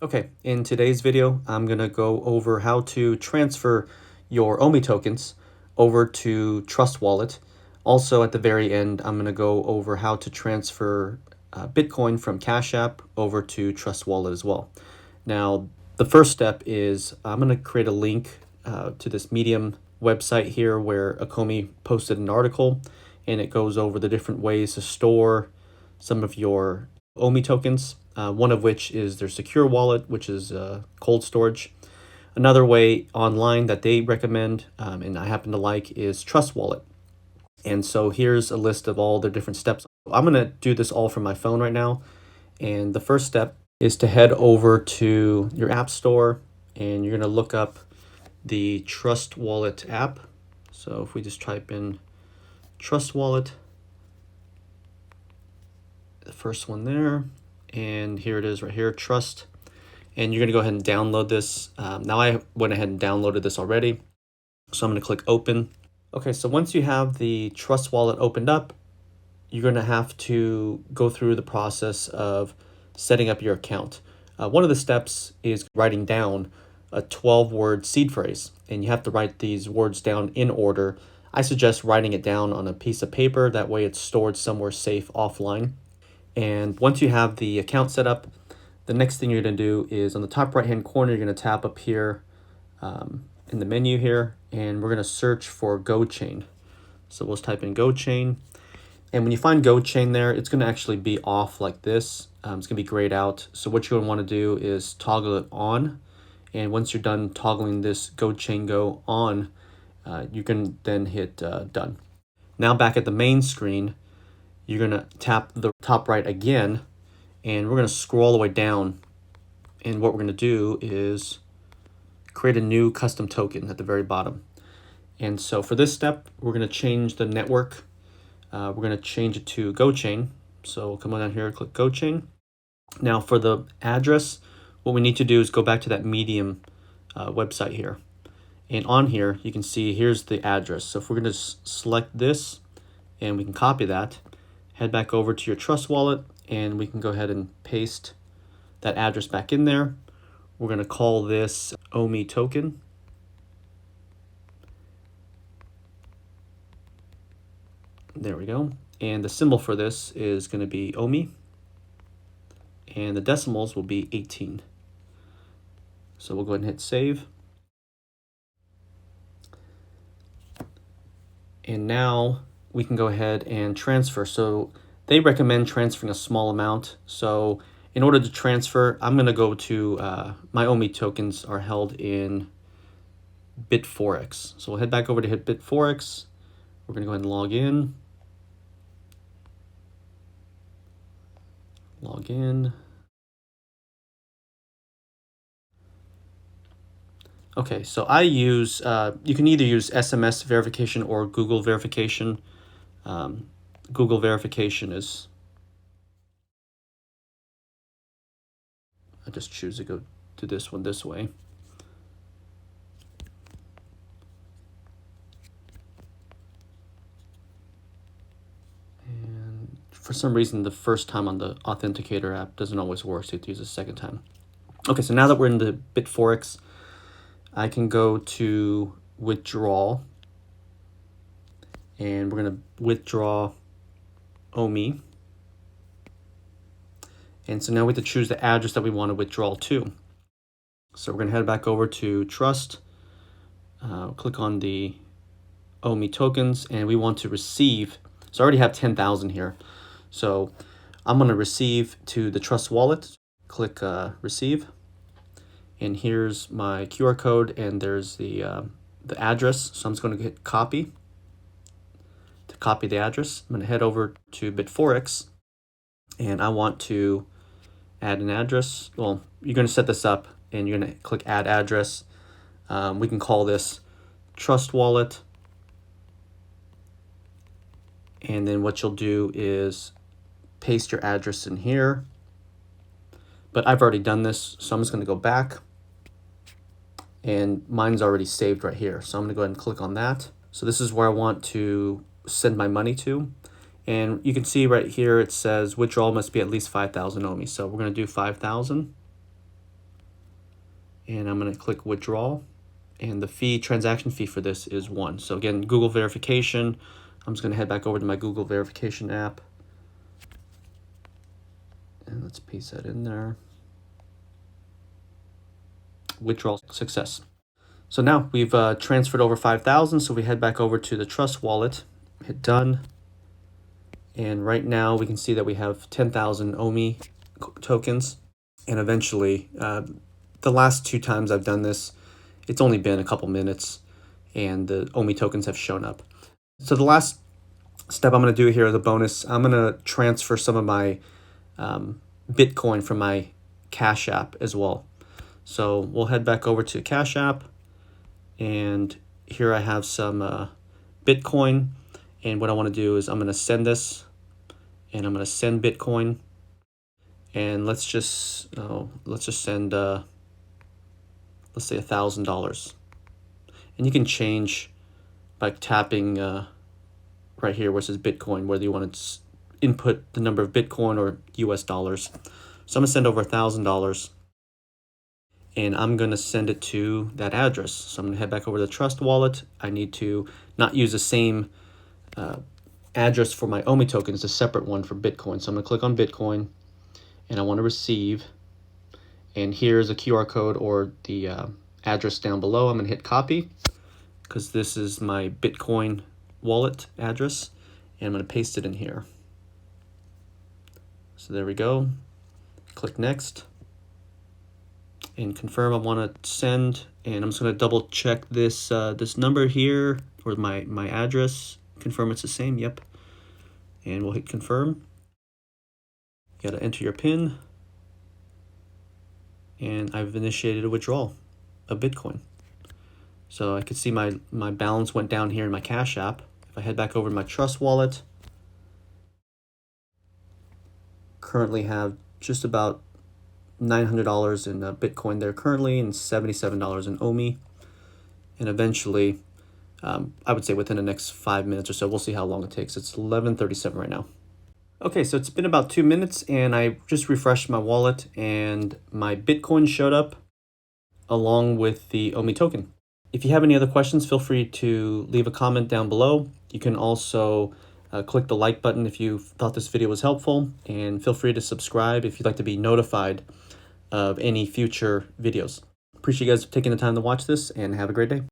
Okay, in today's video, I'm going to go over how to transfer your OMI tokens over to Trust Wallet. Also, at the very end, I'm going to go over how to transfer Bitcoin from Cash App over to Trust Wallet as well. Now, the first step is I'm going to create a link to this Medium website here where Akomi posted an article, and it goes over the different ways to store some of your OMI tokens, one of which is their secure wallet, which is cold storage. Another way online that they recommend, and I happen to like, is Trust Wallet. And so here's a list of all the different steps. I'm going to do this all from my phone right now. And the first step is to head over to your app store, and you're going to look up the Trust Wallet app. So if we just type in Trust Wallet, the first one there, and here it is right here, Trust. And you're going to go ahead and download this. Now I went ahead and downloaded this already, so I'm going to click open. Okay, so once you have the Trust Wallet opened up, you're going to have to go through the process of setting up your account. One of the steps is writing down a 12-word seed phrase, and you have to write these words down in order. I suggest writing it down on a piece of paper, that way it's stored somewhere safe offline. And once you have the account set up, the next thing you're going to do is on the top right hand corner, you're going to tap up here in the menu here, and we're going to search for GoChain. So we'll type in GoChain. And when you find GoChain there, it's going to actually be off like this. It's going to be grayed out. So what you're going to want to do is toggle it on. And once you're done toggling this GoChain Go on, you can then hit done. Now back at the main screen, you're going to tap the top right again, and we're going to scroll all the way down. And what we're going to do is create a new custom token at the very bottom. And so for this step, we're going to change the network. We're going to change it to GoChain. So we'll come on down here, click GoChain. Now for the address, what we need to do is go back to that Medium website here. And on here, you can see here's the address. So if we're going to select this, and we can copy that, head back over to your Trust Wallet, and we can go ahead and paste that address back in there. We're going to call this OMI Token. There we go. And the symbol for this is going to be OMI. And the decimals will be 18. So we'll go ahead and hit save. And now we can go ahead and transfer. So they recommend transferring a small amount. So in order to transfer, I'm going to go to my OMI tokens are held in BitForex. So we'll head back over to hit BitForex. We're going to go ahead and log in. Log in. Okay, so I use, you can either use SMS verification or Google verification. Google verification is, I just choose to go to this one this way. And for some reason, the first time on the Authenticator app doesn't always work, so you have to use it a second time. Okay, so now that we're in the BitForex, I can go to withdrawal, and we're going to withdraw OMI. And so now we have to choose the address that we want to withdraw to. So we're going to head back over to Trust, click on the OMI tokens, and we want to receive. So I already have 10,000 here. So I'm going to receive to the Trust Wallet, click receive. And here's my QR code, and there's the address. So I'm just going to hit copy. To copy the address, I'm going to head over to BitForex, and I want to add an address. Well, you're going to set this up, and you're going to click add address. We can call this Trust Wallet. And then what you'll do is paste your address in here. But I've already done this, so I'm just going to go back. And mine's already saved right here. So I'm going to go ahead and click on that. So this is where I want to send my money to. And you can see right here it says withdrawal must be at least 5,000 OMI. So we're going to do 5,000. and I'm going to click withdraw, and the transaction fee for this is 1. So again, Google verification. I'm just going to head back over to my Google verification app, and let's paste that in there. Withdrawal success. So now we've transferred over 5,000. So we head back over to the Trust wallet, hit done. And right now we can see that we have 10,000 OMI tokens. And eventually, the last 2 times I've done this, it's only been a couple minutes and the OMI tokens have shown up. So the last step I'm going to do here as a bonus, I'm going to transfer some of my Bitcoin from my Cash App as well. So we'll head back over to Cash App, and here I have some Bitcoin, and what I want to do is I'm going to send this, and I'm going to send Bitcoin, and let's just send let's say $1,000, and you can change by tapping right here where it says Bitcoin, whether you want to input the number of Bitcoin or US dollars. So I'm gonna send over $1,000, and I'm gonna send it to that address. So I'm gonna head back over to the Trust wallet. I need to not use the same address for my OMI token. It's a separate one for Bitcoin. So I'm gonna click on Bitcoin, and I want to receive. And here's a QR code or the address down below. I'm gonna hit copy because this is my Bitcoin wallet address, and I'm gonna paste it in here. So there we go. Click next and confirm I want to send, and I'm just going to double check this this number here, or my address, confirm it's the same. Yep. And we'll hit confirm. You got to enter your PIN, and I've initiated a withdrawal of Bitcoin. So I could see my balance went down here in my Cash App. If I head back over to my Trust wallet, currently have just about $900 in Bitcoin there currently, and $77 in OMI. And eventually, I would say within the next 5 minutes or so, we'll see how long it takes. It's 11:37 right now. Okay, so it's been about 2 minutes, and I just refreshed my wallet, and my Bitcoin showed up along with the OMI token. If you have any other questions, feel free to leave a comment down below. You can also click the like button if you thought this video was helpful, and feel free to subscribe if you'd like to be notified of any future videos. Appreciate you guys taking the time to watch this, and have a great day.